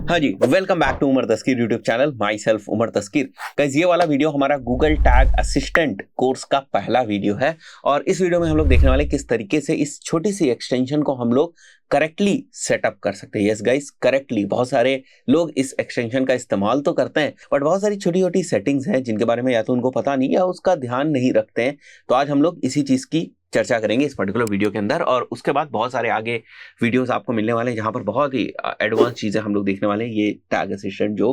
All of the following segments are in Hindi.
हाँ जी, welcome back to Umar Taskeer YouTube channel. Myself Umar Taskeer. Guys, ये वाला वीडियो हमारा गूगल टैग असिस्टेंट कोर्स का पहला वीडियो है और इस वीडियो में हम लोग देखने वाले किस तरीके से इस छोटी सी एक्सटेंशन को हम लोग करेक्टली सेटअप कर सकते हैं। Yes guys, correctly. बहुत सारे लोग इस एक्सटेंशन का इस्तेमाल तो करते हैं बट बहुत सारी छोटी छोटी सेटिंग्स हैं जिनके बारे में या तो उनको पता नहीं या उसका ध्यान नहीं रखते हैं। तो आज हम लोग इसी चीज की चर्चा करेंगे इस पर्टिकुलर वीडियो के अंदर और उसके बाद बहुत सारे आगे वीडियोस आपको मिलने वाले हैं जहां पर बहुत ही एडवांस चीजें हम लोग देखने वाले हैं ये टैग असिस्टेंट जो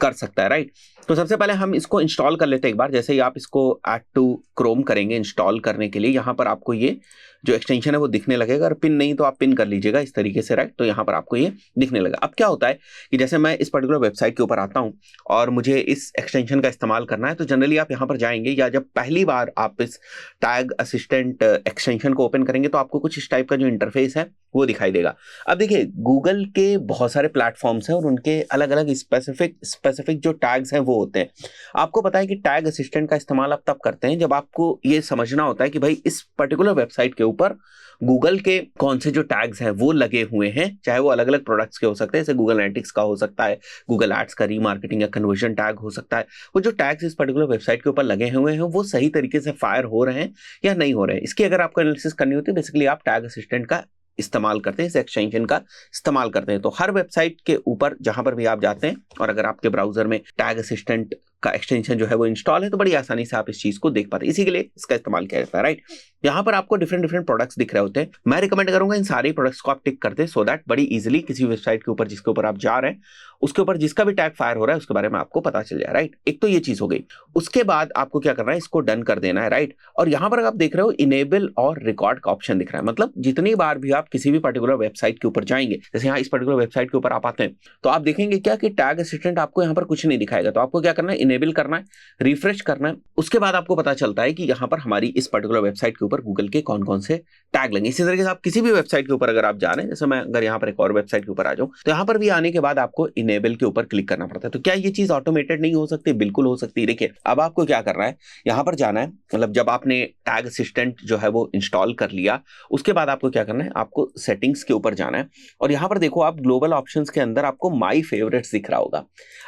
कर सकता है। राइट, तो सबसे पहले हम इसको इंस्टॉल कर लेते हैं एक बार। जैसे ही आप इसको ऐड टू क्रोम करेंगे इंस्टॉल करने के लिए, यहाँ पर आपको ये जो एक्सटेंशन है वो दिखने लगेगा। और पिन नहीं तो आप पिन कर लीजिएगा इस तरीके से। राइट, तो यहाँ पर आपको ये दिखने लगा। अब क्या होता है कि जैसे मैं इस पर्टिकुलर वेबसाइट के ऊपर आता हूँ और मुझे इस एक्सटेंशन का इस्तेमाल करना है, तो जनरली आप यहाँ पर जाएंगे या जब पहली बार आप इस टैग असिस्टेंट एक्सटेंशन को ओपन करेंगे तो आपको कुछ इस टाइप का जो इंटरफेस है वो दिखाई देगा। अब देखिए, गूगल के बहुत सारे प्लेटफॉर्म्स हैं और उनके अलग अलग स्पेसिफिक जो टैग्स हैं वो होते हैं। आपको पता है कि टैग असिस्टेंट का इस्तेमाल आप तब करते हैं जब आपको ये समझना होता है कि भाई इस पर्टिकुलर वेबसाइट के ऊपर गूगल के कौन से जो टैग्स हैं वो लगे हुए हैं, चाहे वो अलग अलग प्रोडक्ट्स के हो सकते हैं, जैसे गूगल एनालिटिक्स का हो सकता है, गूगल एड्स का रीमार्केटिंग या कन्वर्जन टैग हो सकता है। वो जो टैग्स इस पर्टिकुलर वेबसाइट के ऊपर लगे हुए हैं वो सही तरीके से फायर हो रहे हैं या नहीं हो रहे हैं। इसकी अगर आपको एनालिसिस करनी होती है, बेसिकली आप टैग असिस्टेंट का इस्तेमाल करते हैं, इस एक्सटेंशन का इस्तेमाल करते हैं। तो हर वेबसाइट के ऊपर जहां पर भी आप जाते हैं और अगर आपके ब्राउजर में टैग असिस्टेंट का एक्सटेंशन जो है वो इंस्टॉल है तो बड़ी आसानी से आप इस चीज को देख पाते हैं। इसी के लिए इसका इस्तेमाल किया जाता है। राइट, यहाँ पर आपको डिफरेंट प्रोडक्ट्स दिख रहे होते हैं। मैं रिकमेंड करूंगा इन सारे प्रोडक्ट्स को आप टिक कर दें सो दैट बड़ी इजीली किसी वेबसाइट के ऊपर जिसके ऊपर आप जा रहे हैं उसके ऊपर जिसका भी टैग फायर हो रहा है उसके बारे में आपको पता चल जाए। राइट, एक तो ये चीज हो गई। उसके बाद आपको क्या करना है, इसको डन कर देना है। राइट, और यहाँ पर आप देख रहे हो इनेबल और रिकॉर्ड का ऑप्शन दिख रहा है। मतलब जितनी बार भी आप किसी भी पर्टिकुलर वेबसाइट के ऊपर जाएंगे, जैसे यहाँ इस पर्टिकुलर वेबसाइट के ऊपर आप आते हैं तो आप देखेंगे क्या कि टैग असिस्टेंट आपको यहाँ पर कुछ नहीं दिखाएगा। तो आपको क्या करना है, इनेबल करना है, रिफ्रेश करना है। उसके बाद आपको पता चलता है कि यहाँ पर हमारी इस पर्टिकुलर वेबसाइट के ऊपर गूगल के कौन कौन से टैग लगे। इसी तरीके से आप किसी भी वेबसाइट के ऊपर अगर आप जा रहे हैं, जैसे मैं अगर यहाँ पर एक और वेबसाइट के ऊपर आ जाऊं तो यहाँ पर भी आने के बाद आपको इनेबल के ऊपर क्लिक करना पड़ता है। तो क्या ये चीज ऑटोमेटेड नहीं हो सकती? बिल्कुल हो सकती है। देखिए, अब आपको क्या करना है, यहाँ पर जाना है। मतलब जब आपने टैग असिस्टेंट जो है वो इंस्टॉल कर लिया उसके बाद आपको क्या करना है, आपको सेटिंग्स के ऊपर जाना है और यहाँ पर देखो आप ग्लोबल ऑप्शंस के अंदर आपको माई फेवरेट्स दिख रहा होगा।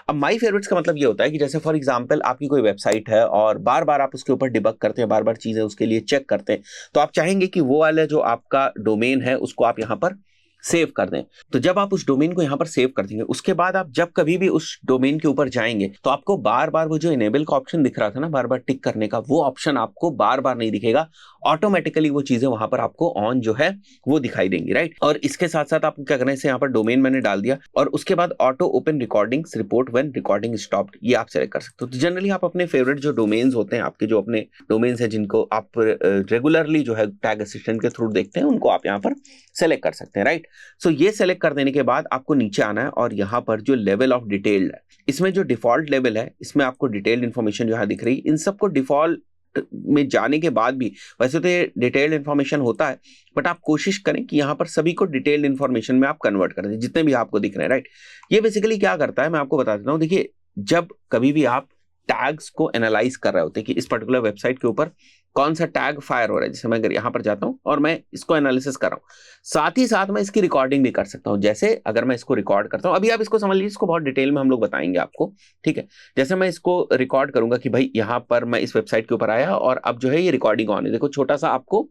अब माई फेवरेट्स का मतलब ये होता है कि जैसे फॉर एग्जांपल आपकी कोई वेबसाइट है और बार बार आप उसके ऊपर डिबग करते हैं, बार बार चीजें उसके लिए चेक करते हैं, तो आप चाहेंगे कि वो वाला जो आपका डोमेन है उसको आप यहाँ पर सेव कर दें। तो जब आप उस डोमेन को यहां पर सेव कर देंगे उसके बाद आप जब कभी भी उस डोमेन के ऊपर जाएंगे तो आपको बार बार वो जो इनेबल का ऑप्शन दिख रहा था ना, बार बार टिक करने का, वो ऑप्शन आपको बार बार नहीं दिखेगा। ऑटोमेटिकली वो चीजें वहां पर आपको ऑन जो है वो दिखाई देंगी। राइट, और इसके साथ साथ आपको क्या करना है, यहाँ पर डोमेन मैंने डाल दिया और उसके बाद auto open recordings report when recording stopped, ये आप सेलेक्ट कर सकते हो। तो जनरली आप अपने फेवरेट जो डोमेन्स होते हैं, आपके जो अपने डोमेन्स हैं जिनको आप रेगुलरली जो है टैग असिस्टेंट के थ्रू देखते हैं, उनको आप यहाँ पर सेलेक्ट कर सकते हैं। राइट, सो ये सेलेक्ट कर देने के बाद आपको नीचे आना है और यहाँ पर जो लेवल ऑफ डिटेल्ड है, इसमें जो डिफॉल्ट लेवल है इसमें आपको डिटेल्ड इन्फॉर्मेशन जो है दिख रही है। इन सबको डिफॉल्ट में जाने के बाद भी, वैसे तो ये डिटेल्ड इन्फॉर्मेशन होता है बट आप कोशिश करें कि यहाँ पर सभी को डिटेल्ड इन्फॉर्मेशन में आप कन्वर्ट कर दें जितने भी आपको दिख रहे हैं। राइट, ये बेसिकली क्या करता है मैं आपको बता देता हूँ। देखिए, जब कभी भी आप टैग्स को एनालाइज कर रहे होते हैं कि इस पर्टिकुलर वेबसाइट के ऊपर कौन सा टैग फायर हो रहा है, जैसे मैं अगर यहाँ पर जाता हूँ और मैं इसको एनालिसिस कर रहा हूँ, साथ ही साथ मैं इसकी रिकॉर्डिंग भी कर सकता हूँ। जैसे अगर मैं इसको रिकॉर्ड करता हूँ, अभी आप इसको समझ लीजिए, इसको बहुत डिटेल में हम लोग बताएंगे आपको। ठीक है, जैसे मैं इसको रिकॉर्ड करूंगा कि भाई यहाँ पर मैं इस वेबसाइट के ऊपर आया और अब जो है ये रिकॉर्डिंग ऑन है, देखो छोटा सा आपको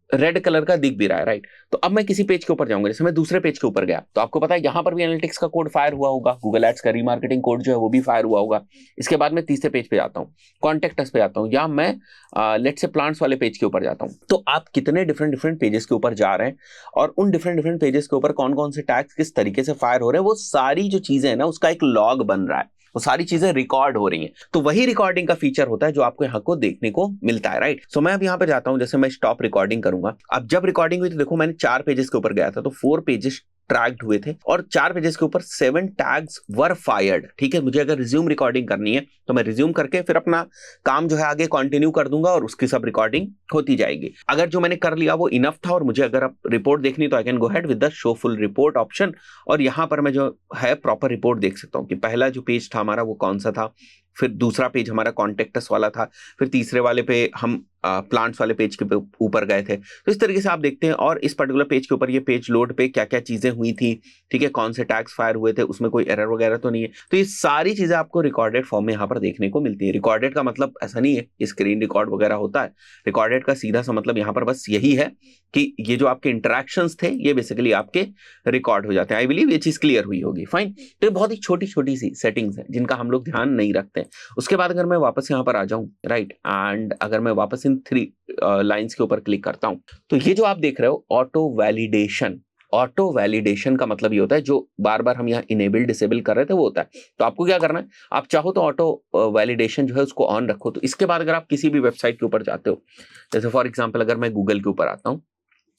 रेड कलर का दिख भी रहा है। राइट, तो अब मैं किसी पेज के ऊपर जाऊंगा, जैसे मैं दूसरे पेज के ऊपर गया तो आपको पता है यहाँ पर भी एनालिटिक्स का कोड फायर हुआ होगा, गूगल एड्स का रीमार्केटिंग कोड जो है वो भी फायर हुआ होगा। इसके बाद मैं तीसरे पेज पे जाता हूँ, कॉन्टेक्ट अस पे जाता हूँ, या मैं लेट्स से प्लांट्स वाले पेज के ऊपर जाता हूँ। तो आप कितने डिफरेंट पेजेस के ऊपर जा रहे हैं और उन डिफरेंट पेजेस के ऊपर कौन कौन से टैग्स किस तरीके से फायर हो रहे हैं, वो सारी जो चीजें है ना उसका एक लॉग बन रहा है, वो सारी चीजें रिकॉर्ड हो रही हैं। तो वही रिकॉर्डिंग का फीचर होता है जो आपको यहाँ को देखने को मिलता है। राइट, सो मैं अब यहाँ पे जाता हूँ, जैसे मैं स्टॉप रिकॉर्डिंग करूंगा। अब जब रिकॉर्डिंग हुई तो देखो मैंने 4 पेजेस के ऊपर गया था तो 4 पेजेस ट्रैक्ड हुए थे और 4 पेजेस के ऊपर 7 टैग्स वर फायर्ड। ठीक है, मुझे अगर रिज्यूम रिकॉर्डिंग करनी है तो मैं रिज्यूम करके फिर अपना काम जो है आगे कंटिन्यू कर दूंगा और उसकी सब रिकॉर्डिंग होती जाएगी। अगर जो मैंने कर लिया वो इनफ था और मुझे अगर अब रिपोर्ट देखनी तो I can go head with the show full report option और यहाँ पर मैं जो है प्रॉपर रिपोर्ट देख सकता हूँ कि पहला जो पेज था हमारा वो कौन सा था, फिर दूसरा पेज हमारा कॉन्टेक्ट अस वाला था, फिर तीसरे वाले पे हम प्लांट्स वाले पेज के ऊपर गए थे। तो इस तरीके से आप देखते हैं, और इस पर्टिकुलर पेज के ऊपर ये पेज लोड पे क्या क्या चीजें हुई थी, ठीक है, कौन से टैग्स फायर हुए थे, उसमें कोई एरर वगैरह तो नहीं है। तो ये सारी चीजें आपको रिकॉर्डेड फॉर्म में यहाँ पर देखने को मिलती है। रिकॉर्डेड का मतलब ऐसा नहीं है स्क्रीन रिकॉर्ड वगैरह होता है। रिकॉर्डेड का सीधा सा मतलब यहाँ पर बस यही है कि ये जो आपके इंटरेक्शंस थे ये बेसिकली आपके रिकॉर्ड हो जाते हैं। आई बिलीव ये चीज क्लियर हुई होगी। फाइन। तो ये बहुत ही छोटी छोटी सी सेटिंग्स हैं जिनका हम लोग ध्यान नहीं रखते हैं। उसके बाद अगर मैं वापस यहाँ पर आ जाऊं, राइट, एंड अगर मैं वापस इन 3 लाइंस के ऊपर क्लिक करता हूं, तो ये जो आप देख रहे हो ऑटो वैलिडेशन, ऑटो वैलिडेशन का मतलब ये होता है, जो बार बार हम यहाँ इनेबल डिसेबल कर रहे थे वो होता है। तो आपको क्या करना है, आप चाहो तो ऑटो वैलिडेशन जो है उसको ऑन रखो। तो इसके बाद अगर आप किसी भी वेबसाइट के ऊपर जाते हो, जैसे फॉर एग्जांपल अगर मैं गूगल के ऊपर आता हूँ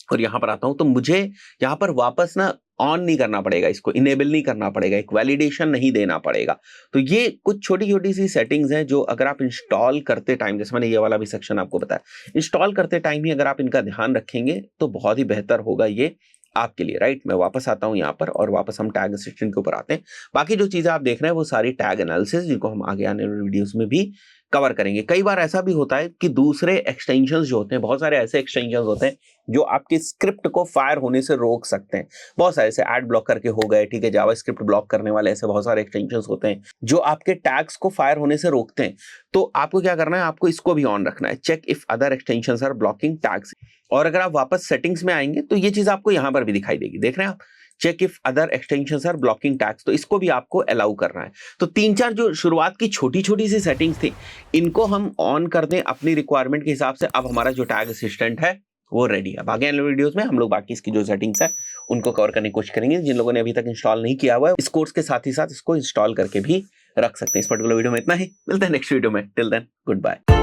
और यहाँ पर आता हूँ, तो मुझे यहाँ पर वापस ना ऑन नहीं करना पड़ेगा, इसको इनेबल नहीं करना पड़ेगा, एक वैलिडेशन नहीं देना पड़ेगा। तो ये कुछ छोटी छोटी सी सेटिंग्स हैं जो अगर आप इंस्टॉल करते टाइम, जैसे मैंने ये वाला भी सेक्शन आपको बताया, इंस्टॉल करते टाइम ही अगर आप इनका ध्यान रखेंगे तो बहुत ही बेहतर होगा ये आपके लिए, राइट। मैं वापस आता हूं यहाँ पर और वापस हम टैग असिस्टेंट के ऊपर आते हैं। बाकी जो चीजें आप देख रहे हैं वो सारी टैग एनालिसिस, जिनको हम आगे आने वाले वीडियोस में भी कवर करेंगे। कई बार ऐसा भी होता है कि दूसरे एक्सटेंशंस जो होते हैं, बहुत सारे ऐसे एक्सटेंशंस होते हैं जो आपके स्क्रिप्ट को फायर होने से रोक सकते हैं। बहुत सारे ऐसे एड ब्लॉकर के हो गए, ठीक है, जावास्क्रिप्ट ब्लॉक करने वाले ऐसे बहुत सारे एक्सटेंशंस होते हैं जो आपके टैग्स को फायर होने से रोकते हैं। तो आपको क्या करना है, आपको इसको भी ऑन रखना है, check if other extensions are blocking tags. और अगर आप वापस सेटिंग्स में आएंगे तो ये चीज आपको यहां पर भी दिखाई देगी, देख रहे हैं आप, check if other extensions are blocking tags. तो इसको भी आपको अलाउ करना है। तो 3-4 जो शुरुआत की छोटी छोटी सी सेटिंग्स थी, इनको हम ऑन कर दें अपनी रिक्वायरमेंट के हिसाब से, अब हमारा जो टैग असिस्टेंट है वो रेडी है। आगे आने वीडियोस में हम लोग बाकी इसकी जो सेटिंग्स है उनको कवर करने की कोशिश करेंगे। जिन लोगों ने अभी तक इंस्टॉल नहीं किया हुआ है, इस कोर्स के साथ ही साथ इसको इंस्टॉल करके भी रख सकते हैं। इस पर्टिकुलर वीडियो में इतना ही, मिलते हैं नेक्स्ट वीडियो में। Till then, good bye.